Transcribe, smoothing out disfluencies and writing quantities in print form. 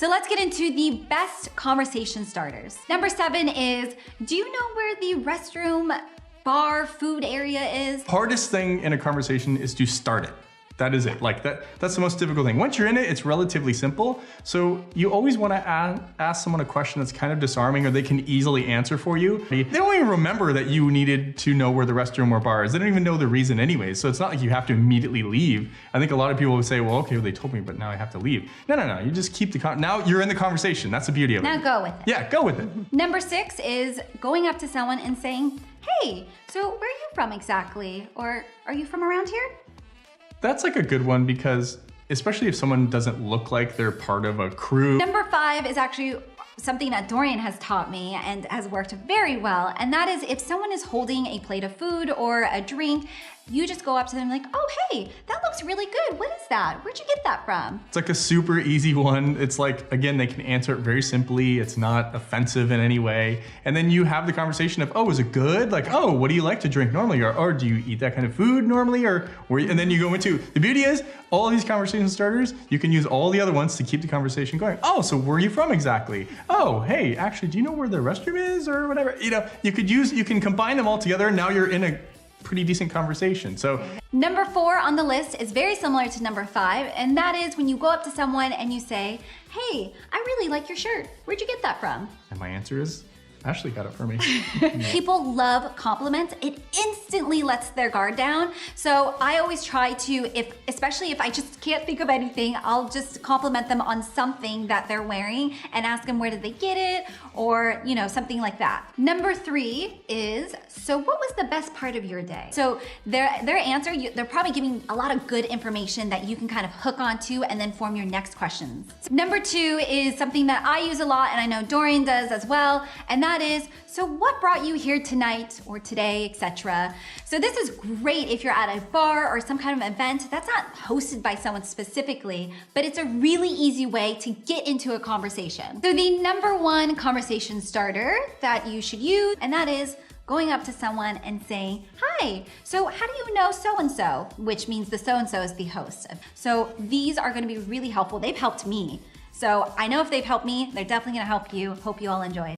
So let's get into the best conversation starters. Number 7 is, do you know where the restroom, bar, food area is? Hardest thing in a conversation is to start it. That is it. Like that's the most difficult thing. Once you're in it, it's relatively simple. So you always want to ask someone a question that's kind of disarming or they can easily answer for you. They don't even remember that you needed to know where the restroom or bar is. They don't even know the reason anyways. So it's not like you have to immediately leave. I think a lot of people will say, well, okay, well, they told me, but now I have to leave. No. You just keep now you're in the conversation. That's the beauty of it. Now go with it. Yeah, go with it. Number 6 is going up to someone and saying, hey, so where are you from exactly? Or are you from around here? That's like a good one because especially if someone doesn't look like they're part of a crew. Number 5 is actually something that Dorian has taught me and has worked very well. And that is if someone is holding a plate of food or a drink, you just go up to them like, oh, hey, that looks really good. What is that? Where'd you get that from? It's like a super easy one. It's like, again, they can answer it very simply. It's not offensive in any way. And then you have the conversation of, oh, is it good? Like, oh, what do you like to drink normally? Or do you eat that kind of food normally? And then you go into, the beauty is, all of these conversation starters, you can use all the other ones to keep the conversation going. Oh, so where are you from exactly? Oh, hey, actually, do you know where the restroom is or whatever? You know, you can combine them all together and now you're in a pretty decent conversation. So number 4 on the list is very similar to number 5, and that is when you go up to someone and you say, hey, I really like your shirt. Where'd you get that from? And my answer is, Ashley got it for me. People love compliments. It instantly lets their guard down. So I always try to, especially if I just can't think of anything, I'll just compliment them on something that they're wearing and ask them where did they get it or, you know, something like that. Number 3 is, so what was the best part of your day? So their answer, they're probably giving a lot of good information that you can kind of hook onto and then form your next questions. Number 2 is something that I use a lot and I know Dorian does as well, and that is, so what brought you here tonight or today, etc. So this is great if you're at a bar or some kind of event that's not hosted by someone specifically, but it's a really easy way to get into a conversation. So the number 1 conversation starter that you should use, and that is going up to someone and saying, hi, so how do you know so-and-so? Which means the so-and-so is the host. So these are gonna be really helpful. They've helped me. So I know if they've helped me, they're definitely gonna help you. Hope you all enjoyed.